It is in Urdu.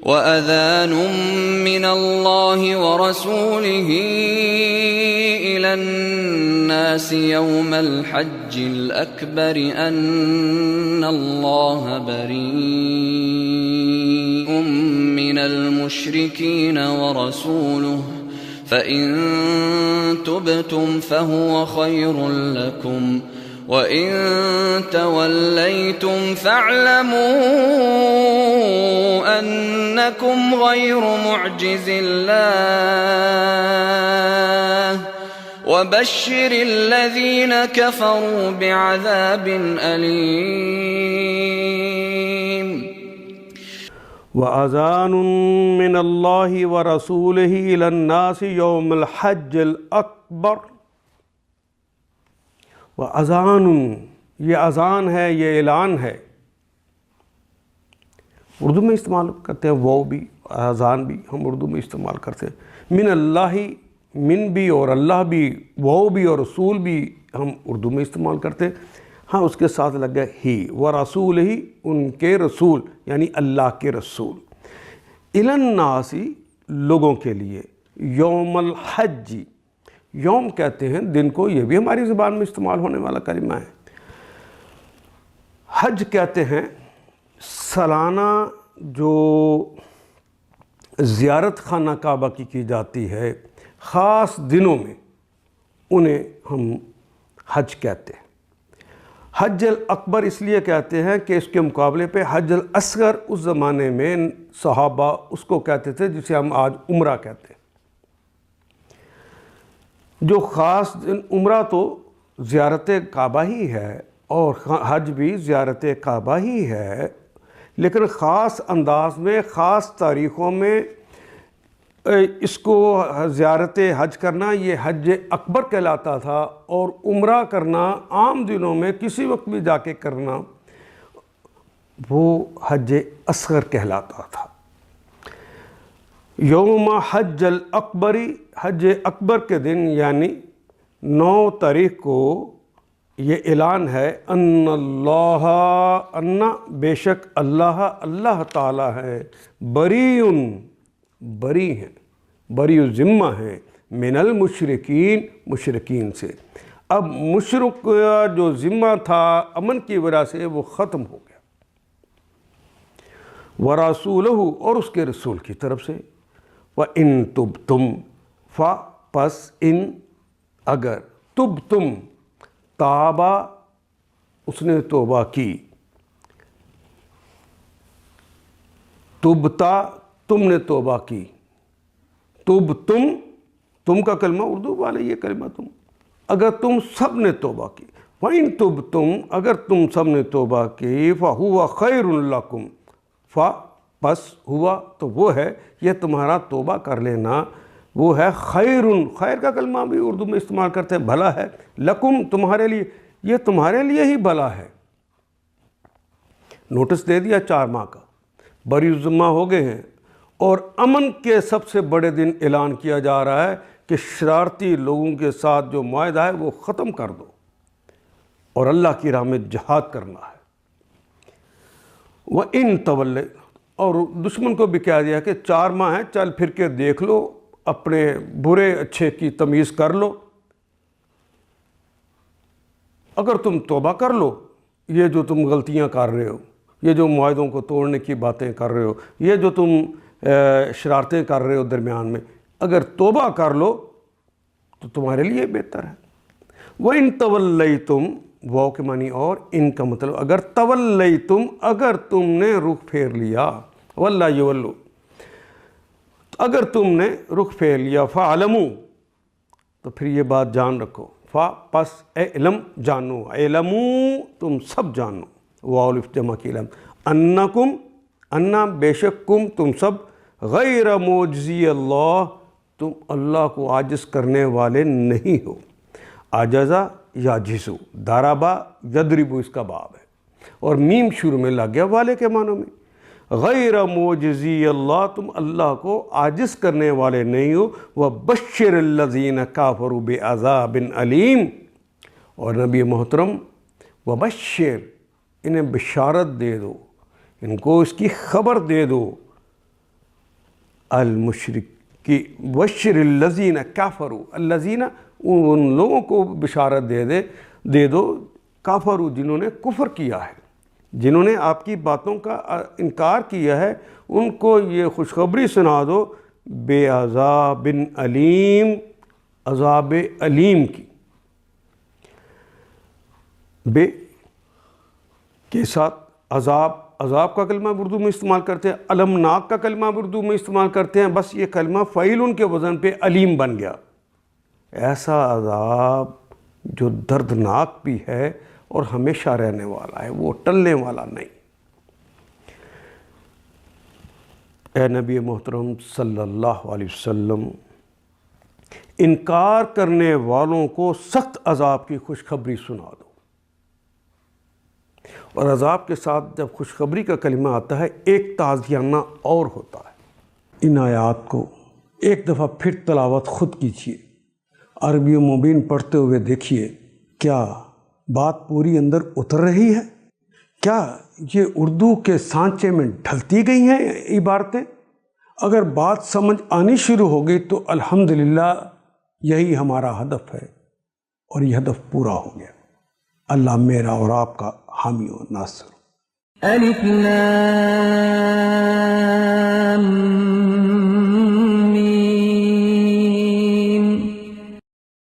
وَأَذَانٌ مِّنَ اللَّهِ وَرَسُولِهِ إِلَى النَّاسِ يَوْمَ الْحَجِّ الْأَكْبَرِ أَنَّ اللَّهَ بَرِيءٌ مِّنَ الْمُشْرِكِينَ وَرَسُولُهُ فَإِن تُبْتُمْ فَهُوَ خَيْرٌ لَّكُمْ وَإِن تَوَلَّيْتُمْ فَاعْلَمُوا أَنَّكُمْ غَيْرُ مُعْجِزِ اللَّهِ وَبَشِّرِ الَّذِينَ كَفَرُوا بِعَذَابٍ أَلِيمٍ وَأَذَانٌ مِّنَ اللَّهِ وَرَسُولِهِ إِلَى النَّاسِ يَوْمَ الْحَجِّ الْأَكْبَرِ وَأَذَانٌ، یہ اذان ہے، یہ اعلان ہے. اردو میں استعمال کرتے ہیں وہ بھی، اذان بھی ہم اردو میں استعمال کرتے ہیں. من اللہ، من بھی اور اللہ بھی، وہ بھی اور رسول بھی ہم اردو میں استعمال کرتے ہیں. ہاں اس کے ساتھ لگ گیا ہی، ورسول ہی، ان کے رسول یعنی اللہ کے رسول. الی الناس، لوگوں کے لیے. یوم الحج، یوم کہتے ہیں دن کو، یہ بھی ہماری زبان میں استعمال ہونے والا کلمہ ہے. حج کہتے ہیں سالانہ جو زیارت خانہ کعبہ کی جاتی ہے خاص دنوں میں، انہیں ہم حج کہتے ہیں. حج الاکبر اس لیے کہتے ہیں کہ اس کے مقابلے پہ حج الاصغر اس زمانے میں صحابہ اس کو کہتے تھے جسے ہم آج عمرہ کہتے ہیں. جو خاص عمرہ تو زیارت کعبہ ہی ہے اور حج بھی زیارت کعبہ ہی ہے، لیکن خاص انداز میں، خاص تاریخوں میں اس کو زیارت حج کرنا یہ حج اکبر کہلاتا تھا، اور عمرہ کرنا عام دنوں میں کسی وقت بھی جا کے کرنا وہ حج اصغر کہلاتا تھا. یوم حج الاکبری، حج اکبر کے دن یعنی 9 تاریخ کو یہ اعلان ہے ان اللہ، ان بے شک اللہ، اللہ تعالی ہے، بریئن، بری ہیں، بری ذمہ ہیں، من المشرکین، مشرکین سے. اب مشرک جو ذمہ تھا امن کی وجہ سے وہ ختم ہو گیا. ورسولہ، اور اس کے رسول کی طرف سے. وَإِن تُبْتُمْ، پس ان، اگر، تُبْتُمْ، تابا، اس نے توبہ کی. تبتا، تم نے توبہ کی. تم کا کلمہ اردو والے یہ کلمہ تم، اگر تم سب نے توبہ کی. وَإِن تُبْتُمْ، اگر تم سب نے توبہ کی. فَهُوَ خَيْرٌ لَكُمْ، پس ہوا تو وہ ہے، یہ تمہارا توبہ کر لینا وہ ہے خیرٌ، خیر کا کلمہ بھی اردو میں استعمال کرتے ہیں، بھلا ہے. لکم، تمہارے لیے، یہ تمہارے لیے ہی بھلا ہے. نوٹس دے دیا 4 ماہ کا، بری ذمہ ہو گئے ہیں، اور امن کے سب سے بڑے دن اعلان کیا جا رہا ہے کہ شرارتی لوگوں کے ساتھ جو معاہدہ ہے وہ ختم کر دو اور اللہ کی راہ میں جہاد کرنا ہے. وَإِن تَوَلَّيْتُمْ، اور دشمن کو بھی کہہ دیا کہ 4 ماہ ہیں، چل پھر کے دیکھ لو، اپنے برے اچھے کی تمیز کر لو. اگر تم توبہ کر لو، یہ جو تم غلطیاں کر رہے ہو، یہ جو معاہدوں کو توڑنے کی باتیں کر رہے ہو، یہ جو تم شرارتیں کر رہے ہو درمیان میں، اگر توبہ کر لو تو تمہارے لیے بہتر ہے. وَإِن تَوَلَّيْتُمْ، وہ کے معنی اور، ان کا مطلب اگر تولیتم، اگر تم نے رخ پھیر لیا، واللہ یولو، اگر تم نے رخ پھیر لیا. فَعَلَمُوا، تو پھر یہ بات جان رکھو. پس علم، جانو، علموا، تم سب جانو، واو جمع کی علم. انکم، انا بے شک، کم تم سب، غیر معجزی اللہ، تم اللہ کو عاجز کرنے والے نہیں ہو. عجزہ یعجزو، ضربہ یضربو اس کا باب ہے، اور میم شروع میں لگ گیا والے کے معنوں میں. غیر معجزی اللہ، تم اللہ کو عاجز کرنے والے نہیں ہو. وبشر الذین کافروا بعذاب علیم، اور نبی محترم وبشر، انہیں بشارت دے دو، ان کو اس کی خبر دے دو المشرکی بشر الذین کفروا، الذین ان لوگوں کو بشارت دے دو کافروا جنہوں نے کفر کیا ہے، جنہوں نے آپ کی باتوں کا انکار کیا ہے، ان کو یہ خوشخبری سنا دو بے عذاب علیم، عذاب علیم کی، بے کے ساتھ عذاب کا کلمہ اردو میں استعمال کرتے ہیں، المناک کا کلمہ اردو میں استعمال کرتے ہیں، بس یہ کلمہ فعیل ان کے وزن پہ علیم بن گیا۔ ایسا عذاب جو دردناک بھی ہے اور ہمیشہ رہنے والا ہے، وہ ٹلنے والا نہیں۔ اے نبی محترم صلی اللہ علیہ وسلم، انکار کرنے والوں کو سخت عذاب کی خوشخبری سنا دو۔ اور عذاب کے ساتھ جب خوشخبری کا کلمہ آتا ہے ایک تعزیانہ اور ہوتا ہے۔ ان آیات کو ایک دفعہ پھر تلاوت خود کیجیے، عربی و مبین پڑھتے ہوئے دیکھیے کیا بات پوری اندر اتر رہی ہے؟ کیا یہ اردو کے سانچے میں ڈھلتی گئی ہیں عبارتیں؟ اگر بات سمجھ آنی شروع ہو گئی تو الحمدللہ یہی ہمارا ہدف ہے، اور یہ ہدف پورا ہو گیا۔ اللہ میرا اور آپ کا حامی و ناصر۔ الف لام